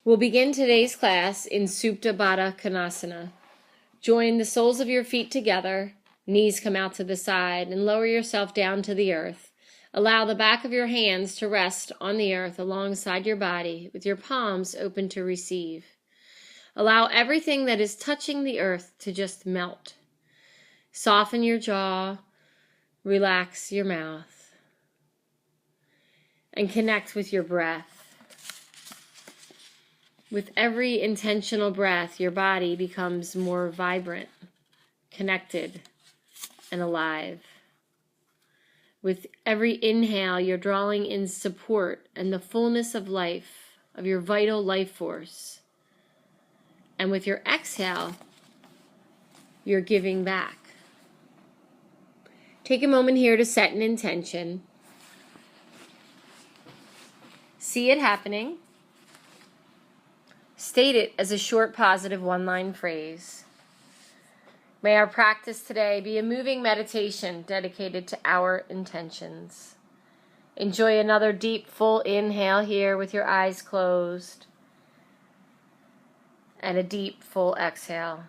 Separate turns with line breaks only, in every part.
We'll begin today's class in Supta Baddha Konasana. Join the soles of your feet together, knees come out to the side, and lower yourself down to the earth. Allow the back of your hands to rest on the earth alongside your body, with your palms open to receive. Allow everything that is touching the earth to just melt. Soften your jaw, relax your mouth, and connect with your breath. With every intentional breath, your body becomes more vibrant, connected, and alive. With every inhale, you're drawing in support and the fullness of life, of your vital life force. And with your exhale, you're giving back. Take a moment here to set an intention. See it happening. State it as a short, positive one-line phrase. May our practice today be a moving meditation dedicated to our intentions. Enjoy another deep, full inhale here with your eyes closed. And a deep, full exhale.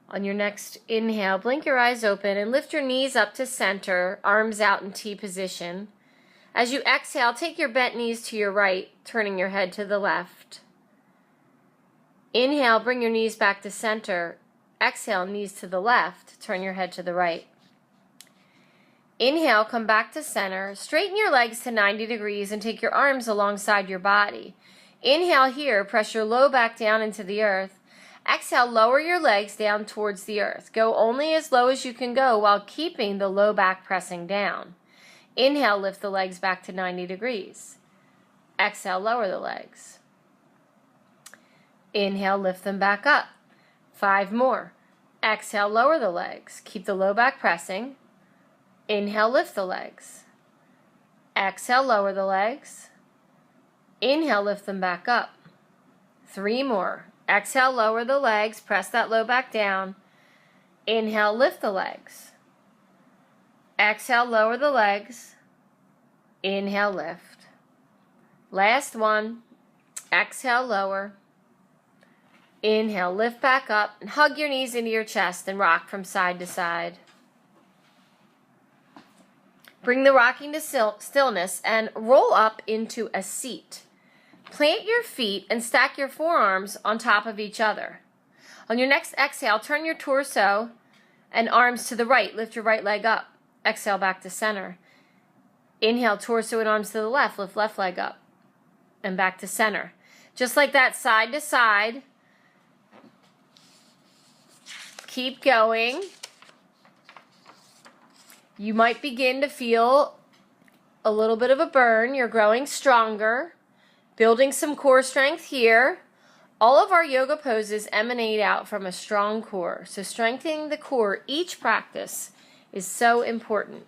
On your next inhale, blink your eyes open and lift your knees up to center, arms out in T position. As you exhale, take your bent knees to your right, turning your head to the left. Inhale, bring your knees back to center. Exhale, knees to the left, turn your head to the right. Inhale, come back to center. Straighten your legs to 90 degrees and take your arms alongside your body. Inhale here, press your low back down into the earth. Exhale, lower your legs down towards the earth. Go only as low as you can go while keeping the low back pressing down. Inhale, lift the legs back to 90 degrees. Exhale, lower the legs. Inhale, lift them back up. 5 more. Exhale, lower the legs. Keep the low back pressing. Inhale, lift the legs. Exhale, lower the legs. Inhale, lift them back up. 3 more. Exhale, lower the legs. Press that low back down. Inhale, lift the legs. Exhale, lower the legs. Inhale, lift. Last one. Exhale, lower. Inhale, lift back up and hug your knees into your chest and rock from side to side. Bring the rocking to stillness and roll up into a seat. Plant your feet and stack your forearms on top of each other. On your next exhale, turn your torso and arms to the right. Lift your right leg up. Exhale back to center. Inhale, torso and arms to the left. Lift left leg up and back to center. Just like that, side to side. Keep going. You might begin to feel a little bit of a burn. You're growing stronger, building some core strength here. All of our yoga poses emanate out from a strong core. So strengthening the core each practice is so important.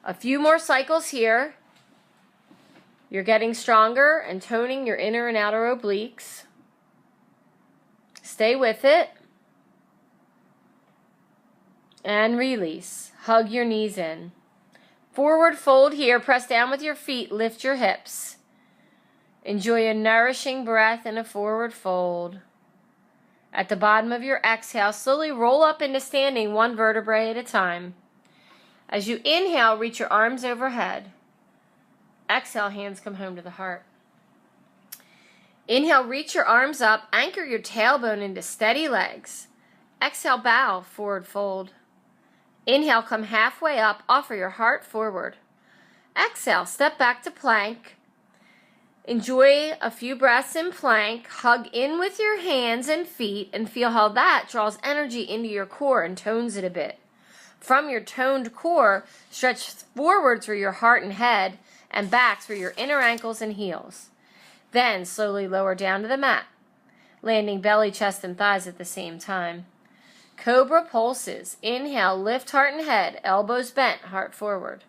A few more cycles here. You're getting stronger and toning your inner and outer obliques. Stay with it. And release. Hug your knees in. Forward fold here. Press down with your feet. Lift your hips. Enjoy a nourishing breath in a forward fold. At the bottom of your exhale, slowly roll up into standing, one vertebrae at a time. As you inhale, reach your arms overhead. Exhale, hands come home to the heart. Inhale, reach your arms up. Anchor your tailbone into steady legs. Exhale, bow, forward fold. Inhale, come halfway up, offer your heart forward. Exhale, step back to plank. Enjoy a few breaths in plank. Hug in with your hands and feet and feel how that draws energy into your core and tones it a bit. From your toned core, stretch forward through your heart and head and back through your inner ankles and heels. Then slowly lower down to the mat, landing belly, chest, and thighs at the same time. Cobra pulses. Inhale, lift heart and head, elbows bent, heart forward.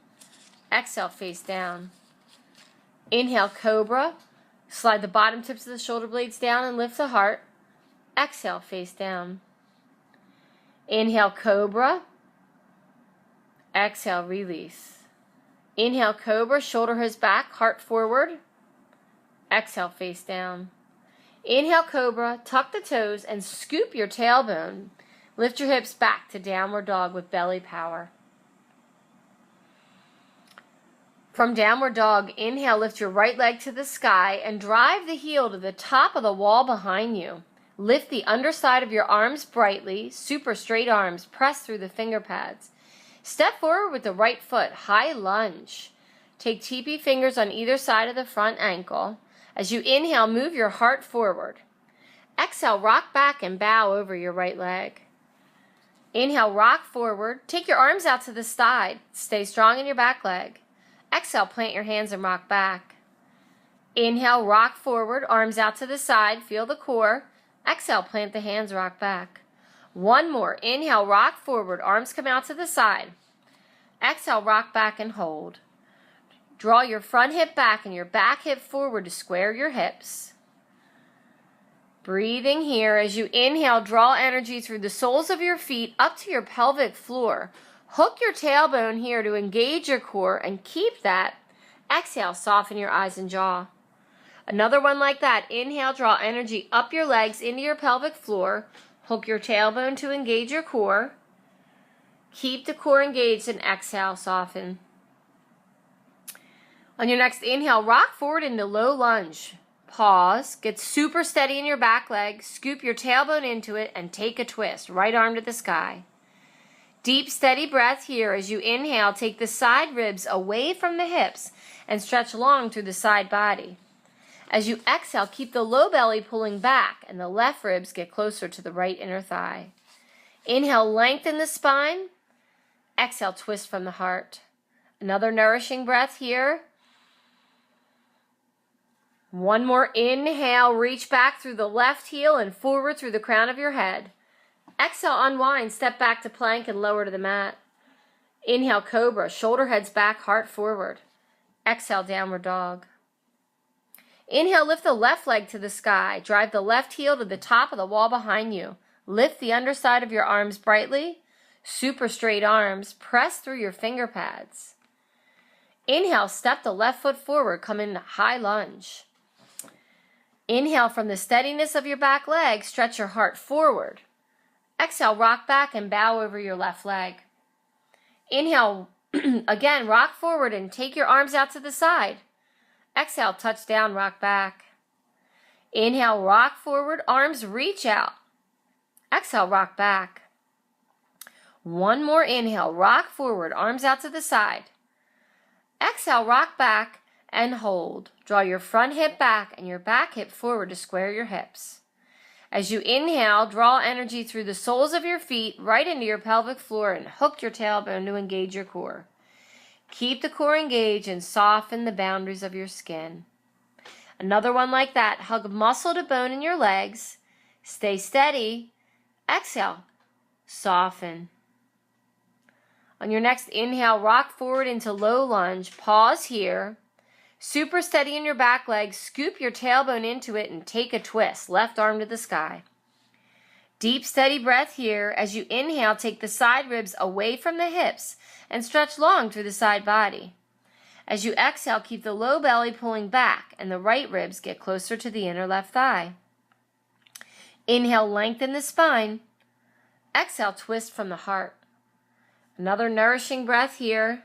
Exhale, face down. Inhale, cobra. Slide the bottom tips of the shoulder blades down and lift the heart. Exhale, face down. Inhale, cobra. Exhale, release. Inhale, cobra, shoulder goes back, heart forward. Exhale, face down. Inhale, cobra, tuck the toes, and scoop your tailbone. Lift your hips back to downward dog with belly power. From downward dog, inhale, lift your right leg to the sky and drive the heel to the top of the wall behind you. Lift the underside of your arms brightly, super straight arms, press through the finger pads. Step forward with the right foot, high lunge. Take TP fingers on either side of the front ankle. As you inhale, move your heart forward. Exhale, rock back and bow over your right leg. Inhale, rock forward. Take your arms out to the side. Stay strong in your back leg. Exhale, plant your hands and rock back. Inhale, rock forward, arms out to the side, feel the core. Exhale, plant the hands, rock back. One more. Inhale, rock forward, arms come out to the side. Exhale, rock back and hold. Draw your front hip back and your back hip forward to square your hips. Breathing here as you inhale, draw energy through the soles of your feet up to your pelvic floor. Hook your tailbone here to engage your core and keep that. Exhale, soften your eyes and jaw. Another one like that. Inhale, draw energy up your legs into your pelvic floor. Hook your tailbone to engage your core. Keep the core engaged and exhale, soften. On your next inhale, rock forward into low lunge. Pause, get super steady in your back leg, scoop your tailbone into it, and take a twist. Right arm to the sky. Deep, steady breath here. As you inhale, take the side ribs away from the hips and stretch long through the side body. As you exhale, keep the low belly pulling back and the left ribs get closer to the right inner thigh. Inhale, lengthen the spine. Exhale, twist from the heart. Another nourishing breath here. One more inhale, reach back through the left heel and forward through the crown of your head. Exhale, unwind, step back to plank and lower to the mat. Inhale, cobra, shoulder heads back, heart forward. Exhale, downward dog. Inhale, lift the left leg to the sky. Drive the left heel to the top of the wall behind you. Lift the underside of your arms brightly. Super straight arms. Press through your finger pads. Inhale, step the left foot forward. Come into high lunge. Inhale, from the steadiness of your back leg, stretch your heart forward. Exhale, rock back and bow over your left leg. Inhale, again, rock forward and take your arms out to the side. Exhale, touch down, rock back. Inhale, rock forward, arms reach out. Exhale, rock back. One more inhale, rock forward, arms out to the side. Exhale, rock back and hold. Draw your front hip back and your back hip forward to square your hips. As you inhale, draw energy through the soles of your feet right into your pelvic floor and hook your tailbone to engage your core. Keep the core engaged and soften the boundaries of your skin. Another one like that. Hug muscle to bone in your legs. Stay steady. Exhale. Soften. On your next inhale, rock forward into low lunge. Pause here. Super steady in your back leg. Scoop your tailbone into it and take a twist. Left arm to the sky. Deep, steady breath here. As you inhale, take the side ribs away from the hips and stretch long through the side body. As you exhale, keep the low belly pulling back and the right ribs get closer to the inner left thigh. Inhale, lengthen the spine. Exhale, twist from the heart. Another nourishing breath here.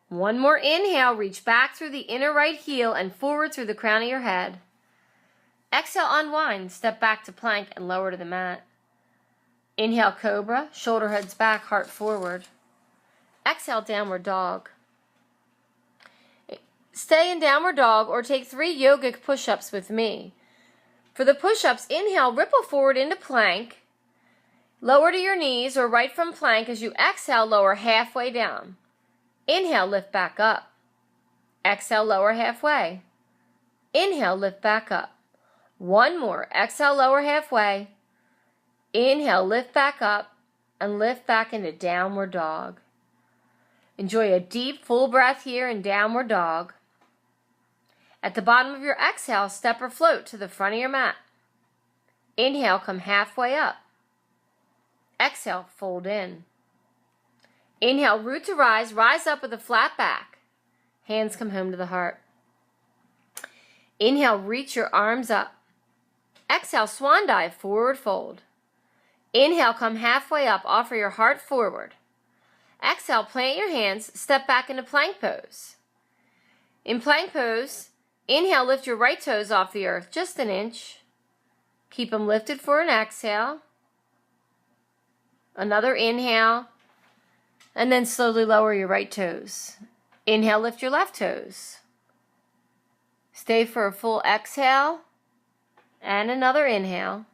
One more inhale, reach back through the inner right heel and forward through the crown of your head. Exhale, unwind, step back to plank and lower to the mat. Inhale, cobra, shoulder heads back, heart forward. Exhale, downward dog. Stay in downward dog or take 3 yogic push-ups with me. For the push-ups, inhale, ripple forward into plank. Lower to your knees or right from plank. As you exhale, lower halfway down. Inhale, lift back up. Exhale, lower halfway. Inhale, lift back up. One more. Exhale, lower halfway. Inhale, lift back up and lift back into downward dog. Enjoy a deep, full breath here in downward dog. At the bottom of your exhale, step or float to the front of your mat. Inhale, come halfway up. Exhale, fold in. Inhale, root to rise up with a flat back. Hands come home to the heart. Inhale, reach your arms up. Exhale, swan dive, forward fold. Inhale, come halfway up, offer your heart forward. Exhale, plant your hands, step back into plank pose. In plank pose, inhale, lift your right toes off the earth, just an inch. Keep them lifted for an exhale. Another inhale, and then slowly lower your right toes. Inhale, lift your left toes. Stay for a full exhale, and another inhale.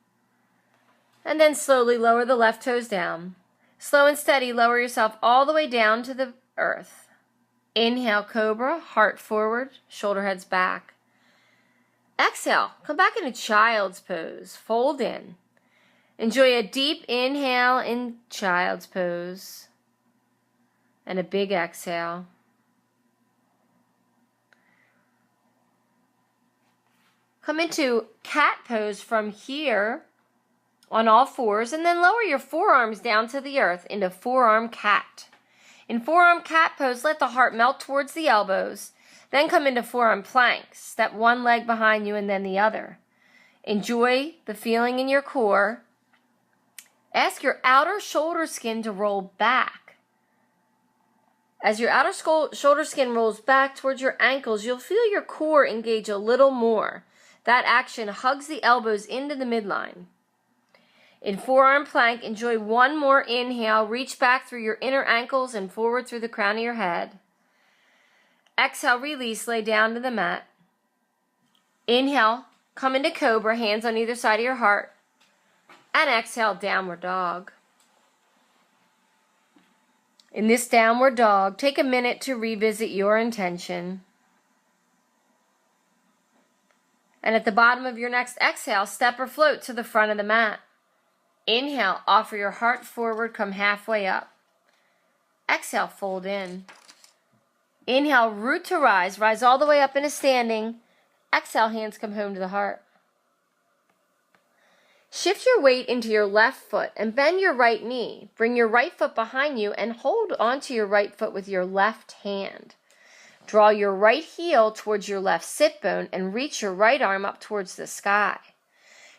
And then slowly lower the left toes down. Slow and steady, lower yourself all the way down to the earth. Inhale, cobra, heart forward, shoulder heads back. Exhale, come back into child's pose, fold in. Enjoy a deep inhale in child's pose. And a big exhale. Come into cat pose from here on all fours, and then lower your forearms down to the earth into forearm cat. In forearm cat pose, let the heart melt towards the elbows. Then come into forearm plank. Step one leg behind you and then the other. Enjoy the feeling in your core. Ask your outer shoulder skin to roll back. As your outer shoulder skin rolls back towards your ankles, you'll feel your core engage a little more. That action hugs the elbows into the midline. In forearm plank, enjoy one more inhale. Reach back through your inner ankles and forward through the crown of your head. Exhale, release, lay down to the mat. Inhale, come into cobra, hands on either side of your heart. And exhale, downward dog. In this downward dog, take a minute to revisit your intention. And at the bottom of your next exhale, step or float to the front of the mat. Inhale, offer your heart forward, come halfway up. Exhale, fold in. Inhale, root to rise, rise all the way up into standing. Exhale, hands come home to the heart. Shift your weight into your left foot and bend your right knee. Bring your right foot behind you and hold onto your right foot with your left hand. Draw your right heel towards your left sit bone and reach your right arm up towards the sky.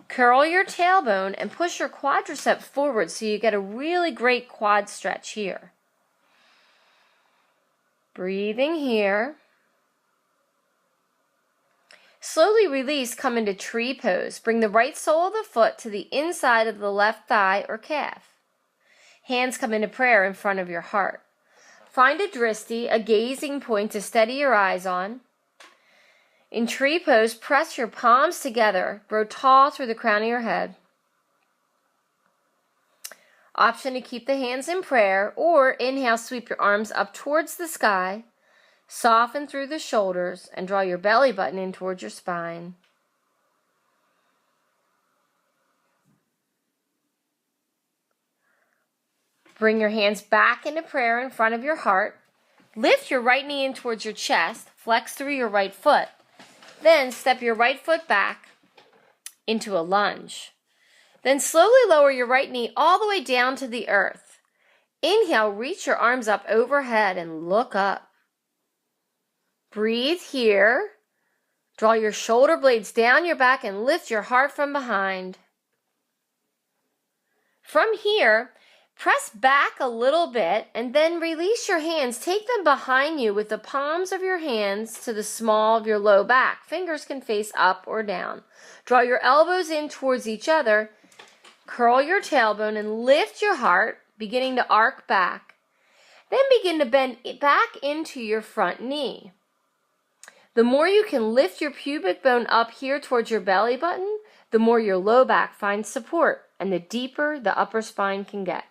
Curl your tailbone and push your quadricep forward so you get a really great quad stretch here. Breathing here. Slowly release, come into tree pose. Bring the right sole of the foot to the inside of the left thigh or calf. Hands come into prayer in front of your heart. Find a drishti, a gazing point to steady your eyes on. In tree pose, press your palms together. Grow tall through the crown of your head. Option to keep the hands in prayer, or inhale, sweep your arms up towards the sky. Soften through the shoulders and draw your belly button in towards your spine. Bring your hands back into prayer in front of your heart. Lift your right knee in towards your chest. Flex through your right foot. Then step your right foot back into a lunge. Then slowly lower your right knee all the way down to the earth. Inhale, reach your arms up overhead and look up. Breathe here. Draw your shoulder blades down your back and lift your heart from behind. From here, press back a little bit and then release your hands. Take them behind you with the palms of your hands to the small of your low back. Fingers can face up or down. Draw your elbows in towards each other. Curl your tailbone and lift your heart, beginning to arc back. Then begin to bend back into your front knee. The more you can lift your pubic bone up here towards your belly button, the more your low back finds support and the deeper the upper spine can get.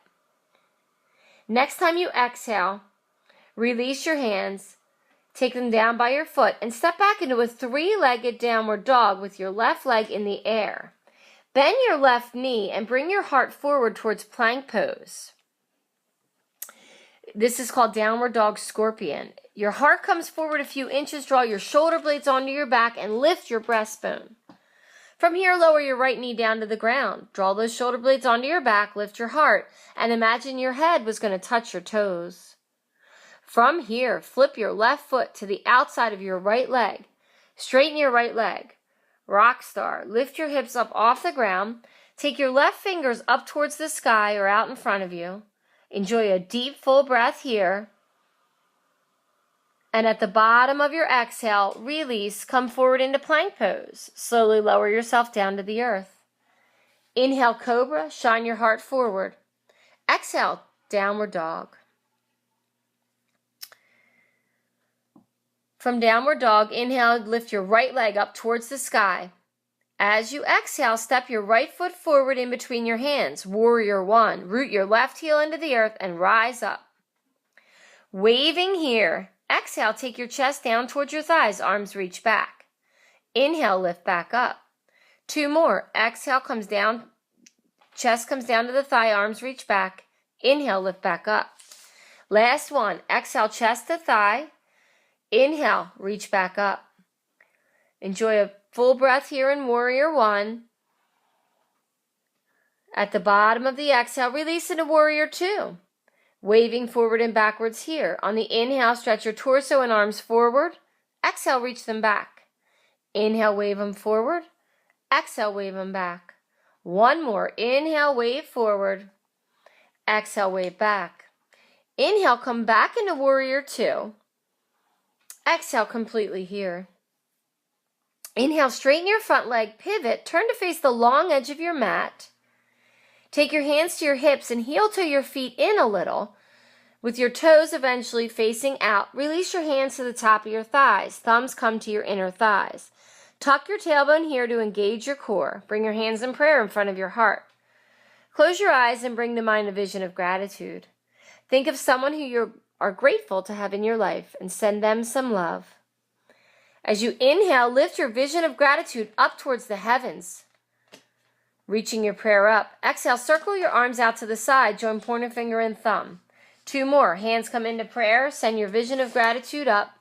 Next time you exhale, release your hands, take them down by your foot, and step back into a three-legged downward dog with your left leg in the air. Bend your left knee and bring your heart forward towards plank pose. This is called downward dog scorpion. Your heart comes forward a few inches, draw your shoulder blades onto your back, and lift your breastbone. From here, lower your right knee down to the ground. Draw those shoulder blades onto your back, lift your heart, and imagine your head was going to touch your toes. From here, flip your left foot to the outside of your right leg. Straighten your right leg. Rock star. Lift your hips up off the ground. Take your left fingers up towards the sky or out in front of you. Enjoy a deep, full breath here. And at the bottom of your exhale, release, come forward into plank pose. Slowly lower yourself down to the earth. Inhale, cobra, shine your heart forward. Exhale, downward dog. From downward dog, inhale, lift your right leg up towards the sky. As you exhale, step your right foot forward in between your hands. Warrior one. Root your left heel into the earth and rise up. Waving here. Exhale, take your chest down towards your thighs. Arms reach back. Inhale, lift back up. 2 more. Exhale, comes down. Chest comes down to the thigh. Arms reach back. Inhale, lift back up. Last one. Exhale, chest to thigh. Inhale, reach back up. Enjoy a full breath here in warrior one. At the bottom of the exhale, release into warrior two. Waving forward and backwards here. On the inhale, stretch your torso and arms forward. Exhale, reach them back. Inhale, wave them forward. Exhale, wave them back. One more. Inhale, wave forward. Exhale, wave back. Inhale, come back into warrior two. Exhale completely here. Inhale, straighten your front leg, pivot, turn to face the long edge of your mat. Take your hands to your hips and heel toe your feet in a little, with your toes eventually facing out. Release your hands to the top of your thighs. Thumbs come to your inner thighs. Tuck your tailbone here to engage your core. Bring your hands in prayer in front of your heart. Close your eyes and bring to mind a vision of gratitude. Think of someone who you are grateful to have in your life and send them some love. As you inhale, lift your vision of gratitude up towards the heavens. Reaching your prayer up. Exhale, circle your arms out to the side. Join pointer finger and thumb. 2 more. Hands come into prayer. Send your vision of gratitude up.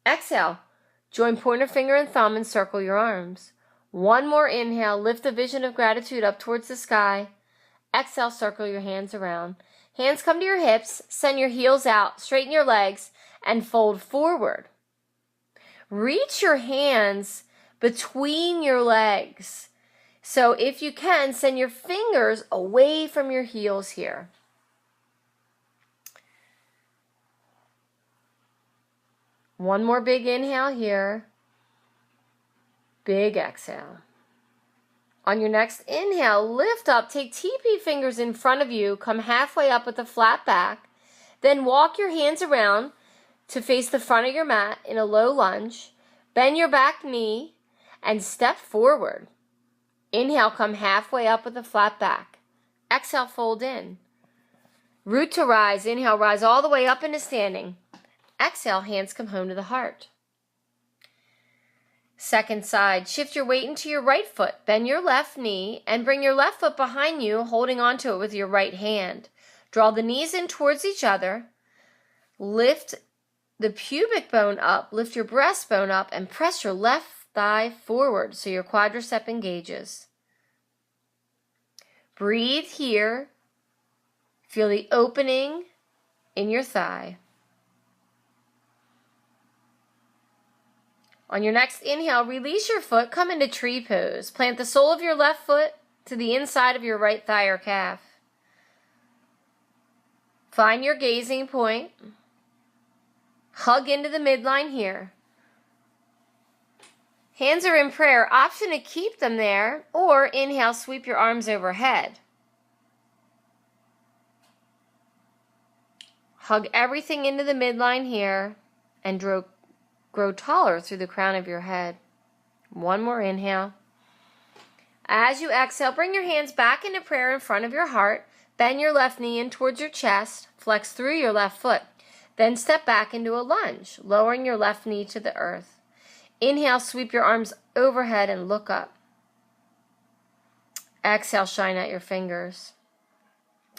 Exhale, join pointer finger and thumb and circle your arms. 1 more inhale. Lift the vision of gratitude up towards the sky. Exhale, circle your hands around. Hands come to your hips. Send your heels out. Straighten your legs and fold forward. Reach your hands between your legs. So if you can, send your fingers away from your heels here. One more big inhale here. Big exhale. On your next inhale, lift up. Take TP fingers in front of you. Come halfway up with a flat back. Then walk your hands around to face the front of your mat in a low lunge. Bend your back knee and step forward. Inhale, come halfway up with a flat back. Exhale, fold in. Root to rise. Inhale, rise all the way up into standing. Exhale, hands come home to the heart. Second side, shift your weight into your right foot. Bend your left knee and bring your left foot behind you, holding onto it with your right hand. Draw the knees in towards each other. Lift the pubic bone up, lift your breastbone up, and press your left thigh forward so your quadricep engages. Breathe here. Feel the opening in your thigh. On your next inhale, release your foot, come into tree pose. Plant the sole of your left foot to the inside of your right thigh or calf. Find your gazing point. Hug into the midline here. Hands are in prayer. Option to keep them there, or inhale, sweep your arms overhead. Hug everything into the midline here and grow taller through the crown of your head. 1 more inhale. As you exhale, bring your hands back into prayer in front of your heart. Bend your left knee in towards your chest. Flex through your left foot. Then step back into a lunge, lowering your left knee to the earth. Inhale, sweep your arms overhead and look up. Exhale, shine out your fingers.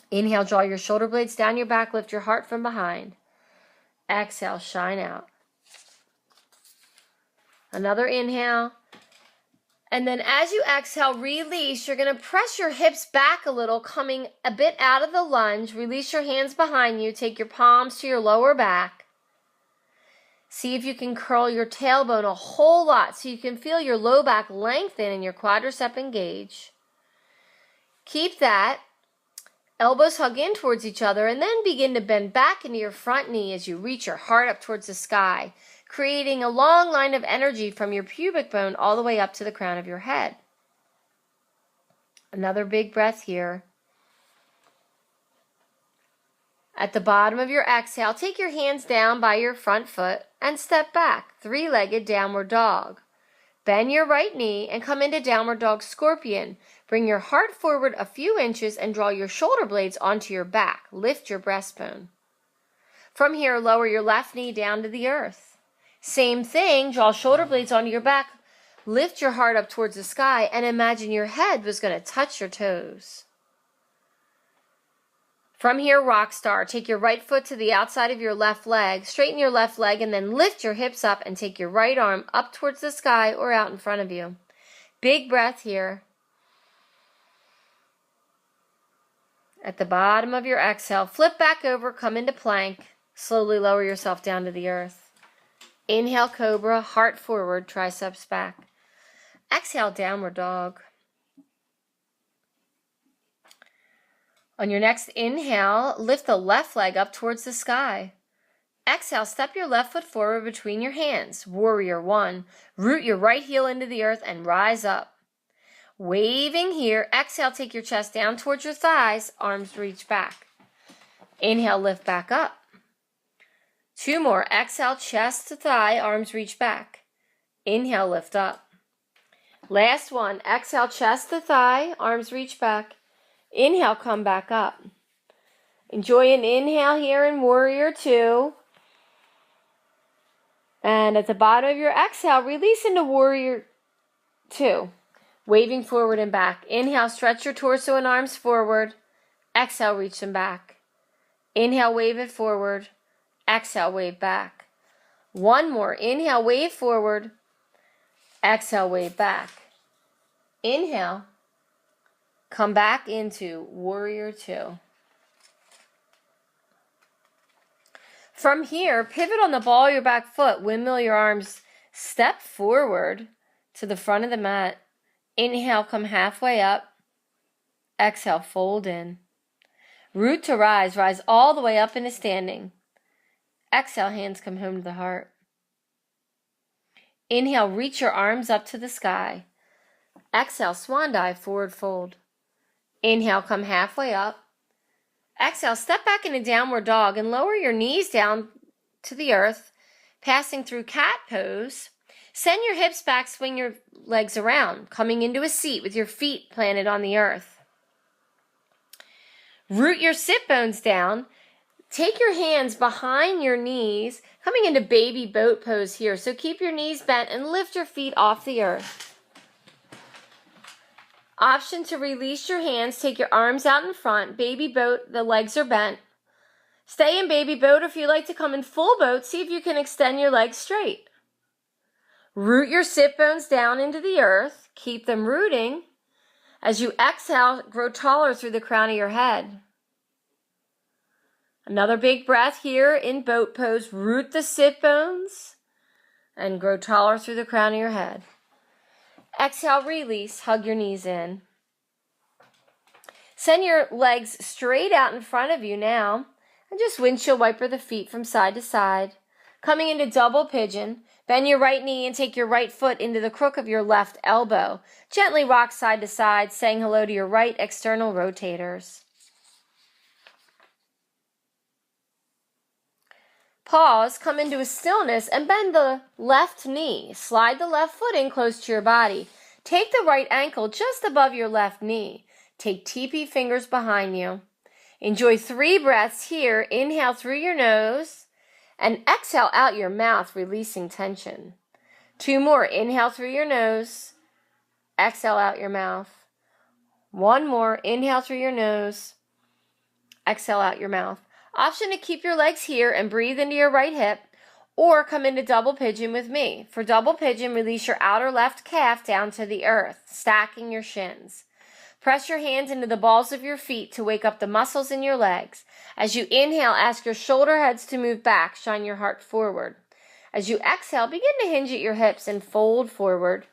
Inhale, draw your shoulder blades down your back, lift your heart from behind. Exhale, shine out. Another inhale. And then as you exhale, release. You're going to press your hips back a little, coming a bit out of the lunge. Release your hands behind you. Take your palms to your lower back. See if you can curl your tailbone a whole lot so you can feel your low back lengthen and your quadricep engage. Keep that. Elbows hug in towards each other, and then begin to bend back into your front knee as you reach your heart up towards the sky, creating a long line of energy from your pubic bone all the way up to the crown of your head. Another big breath here. At the bottom of your exhale, take your hands down by your front foot and step back, three-legged downward dog. Bend your right knee and come into downward dog scorpion. Bring your heart forward a few inches and draw your shoulder blades onto your back. Lift your breastbone. From here, lower your left knee down to the earth. Same thing, draw shoulder blades onto your back. Lift your heart up towards the sky and imagine your head was going to touch your toes. From here, rock star. Take your right foot to the outside of your left leg, straighten your left leg, and then lift your hips up and take your right arm up towards the sky or out in front of you. Big breath here. At the bottom of your exhale, flip back over, come into plank. Slowly lower yourself down to the earth. Inhale, cobra, heart forward, triceps back. Exhale, downward dog. On your next inhale, lift the left leg up towards the sky. Exhale, step your left foot forward between your hands. Warrior one. Root your right heel into the earth and rise up. Waving here. Exhale, take your chest down towards your thighs. Arms reach back. Inhale, lift back up. Two more. Exhale, chest to thigh. Arms reach back. Inhale, lift up. Last one. Exhale, chest to thigh. Arms reach back. Inhale, come back up. Enjoy an inhale here in warrior two. And at the bottom of your exhale, release into warrior two. Waving forward and back. Inhale, stretch your torso and arms forward. Exhale, reach them back. Inhale, wave it forward. Exhale, wave back. One more. Inhale, wave forward. Exhale, wave back. Inhale. Come back into warrior two. From here, pivot on the ball of your back foot. Windmill your arms. Step forward to the front of the mat. Inhale, come halfway up. Exhale, fold in. Root to rise. Rise all the way up into standing. Exhale, hands come home to the heart. Inhale, reach your arms up to the sky. Exhale, swan dive, forward fold. Inhale, come halfway up. Exhale, step back into downward dog and lower your knees down to the earth, passing through cat pose. Send your hips back, swing your legs around, coming into a seat with your feet planted on the earth. Root your sit bones down. Take your hands behind your knees, coming into baby boat pose here. So keep your knees bent and lift your feet off the earth. Option to release your hands, take your arms out in front, baby boat, the legs are bent. Stay in baby boat, or if you like to come in full boat, see if you can extend your legs straight. Root your sit bones down into the earth, keep them rooting. As you exhale, grow taller through the crown of your head. Another big breath here in boat pose, root the sit bones and grow taller through the crown of your head. Exhale, release, hug your knees in. Send your legs straight out in front of you now, and just windshield wiper the feet from side to side. Coming into double pigeon, bend your right knee and take your right foot into the crook of your left elbow. Gently rock side to side, saying hello to your right external rotators. Pause, come into a stillness, and bend the left knee. Slide the left foot in close to your body. Take the right ankle just above your left knee. Take TP fingers behind you. Enjoy 3 breaths here. Inhale through your nose and exhale out your mouth, releasing tension. 2 more. Inhale through your nose. Exhale out your mouth. 1 more. Inhale through your nose. Exhale out your mouth. Option to keep your legs here and breathe into your right hip, or come into double pigeon with me. For double pigeon, release your outer left calf down to the earth, stacking your shins. Press your hands into the balls of your feet to wake up the muscles in your legs. As you inhale, ask your shoulder heads to move back, shine your heart forward. As you exhale, begin to hinge at your hips and fold forward.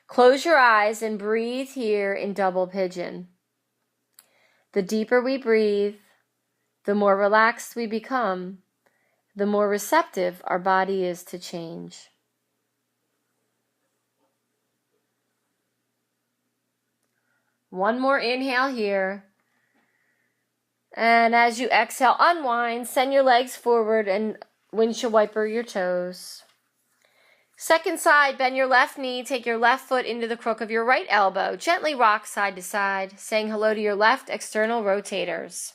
Close your eyes and breathe here in double pigeon. The deeper we breathe, the more relaxed we become, the more receptive our body is to change. One more inhale here. And as you exhale, unwind, send your legs forward and windshield wiper your toes. Second side, bend your left knee, take your left foot into the crook of your right elbow. Gently rock side to side, saying hello to your left external rotators.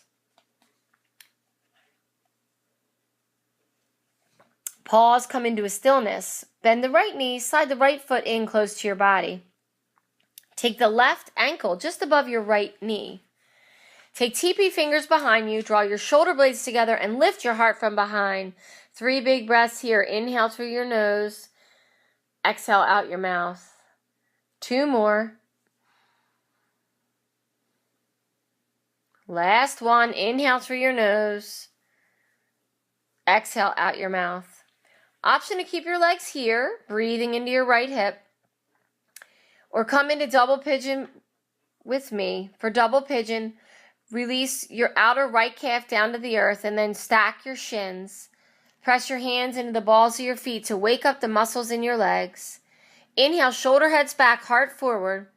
Pause, come into a stillness. Bend the right knee, slide the right foot in close to your body. Take the left ankle just above your right knee. Take TP fingers behind you, draw your shoulder blades together, and lift your heart from behind. 3 big breaths here. Inhale through your nose. Exhale out your mouth. 2 more. Last one. Inhale through your nose. Exhale out your mouth. Option to keep your legs here, breathing into your right hip. Or come into double pigeon with me. For double pigeon, release your outer right calf down to the earth and then stack your shins. Press your hands into the balls of your feet to wake up the muscles in your legs. Inhale, shoulder heads back, heart forward.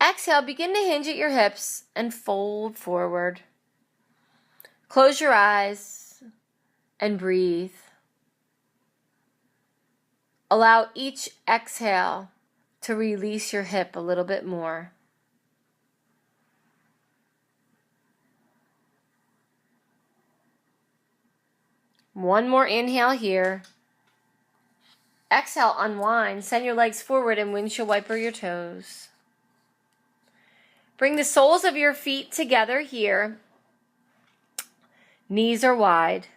Exhale, begin to hinge at your hips and fold forward. Close your eyes and breathe. Allow each exhale to release your hip a little bit more. One more inhale here. Exhale, unwind. Send your legs forward and windshield wiper your toes. Bring the soles of your feet together here. Knees are wide.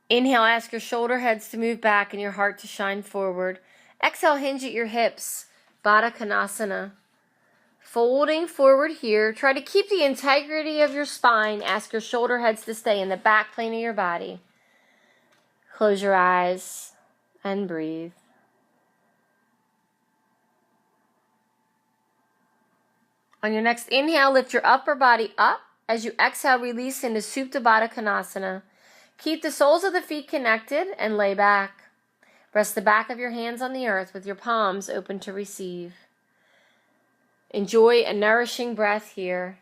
Inhale, ask your shoulder heads to move back and your heart to shine forward. Exhale, hinge at your hips. Baddha Konasana. Folding forward here. Try to keep the integrity of your spine. Ask your shoulder heads to stay in the back plane of your body. Close your eyes and breathe. On your next inhale, lift your upper body up. As you exhale, release into Supta Baddha Konasana. Keep the soles of the feet connected and lay back. Rest the back of your hands on the earth with your palms open to receive. Enjoy a nourishing breath here.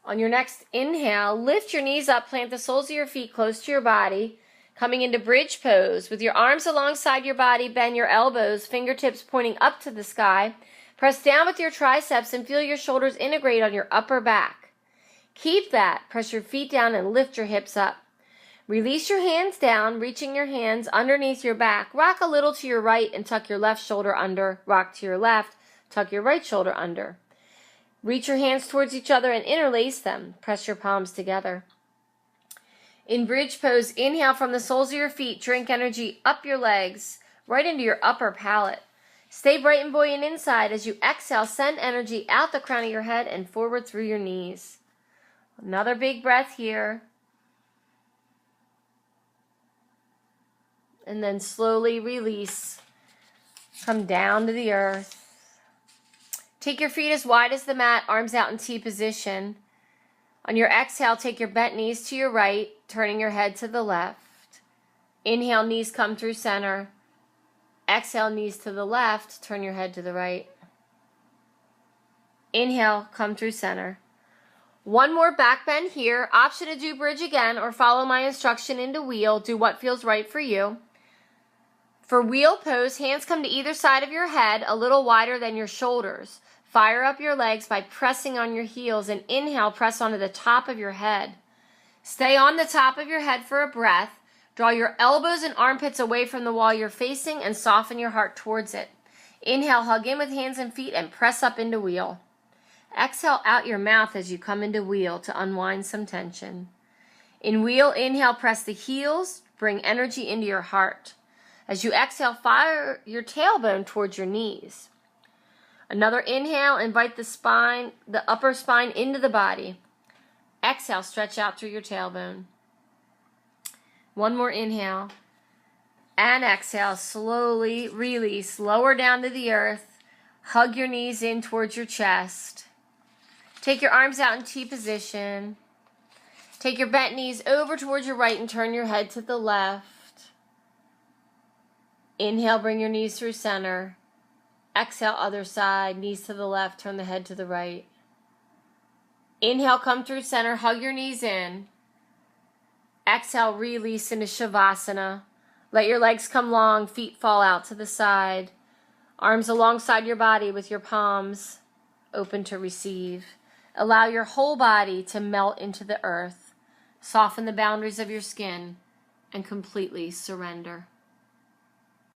On your next inhale, lift your knees up, plant the soles of your feet close to your body, coming into bridge pose. With your arms alongside your body, bend your elbows, fingertips pointing up to the sky. Press down with your triceps and feel your shoulders integrate on your upper back. Keep that. Press your feet down and lift your hips up. Release your hands down, reaching your hands underneath your back. Rock a little to your right and tuck your left shoulder under. Rock to your left, tuck your right shoulder under. Reach your hands towards each other and interlace them. Press your palms together. In bridge pose, inhale from the soles of your feet. Drink energy up your legs, right into your upper palate. Stay bright and buoyant inside. As you exhale, send energy out the crown of your head and forward through your knees. Another big breath here. And then slowly release. Come down to the earth. Take your feet as wide as the mat, arms out in T position. On your exhale, take your bent knees to your right, turning your head to the left. Inhale, knees come through center. Exhale, knees to the left, turn your head to the right. Inhale, come through center. One more back bend here. Option to do bridge again or follow my instruction into wheel. Do what feels right for you. For wheel pose, hands come to either side of your head, a little wider than your shoulders. Fire up your legs by pressing on your heels and inhale, press onto the top of your head. Stay on the top of your head for a breath. Draw your elbows and armpits away from the wall you're facing and soften your heart towards it. Inhale, hug in with hands and feet and press up into wheel. Exhale out your mouth as you come into wheel to unwind some tension. In wheel, inhale, press the heels, bring energy into your heart. As you exhale, fire your tailbone towards your knees. Another inhale, invite the upper spine into the body. Exhale, stretch out through your tailbone. One more inhale. And exhale, slowly release, lower down to the earth. Hug your knees in towards your chest. Take your arms out in T position. Take your bent knees over towards your right and turn your head to the left. Inhale, bring your knees through center. Exhale, other side, knees to the left, turn the head to the right. Inhale, come through center, hug your knees in. Exhale, release into Shavasana. Let your legs come long, feet fall out to the side. Arms alongside your body with your palms open to receive. Allow your whole body to melt into the earth. Soften the boundaries of your skin and completely surrender.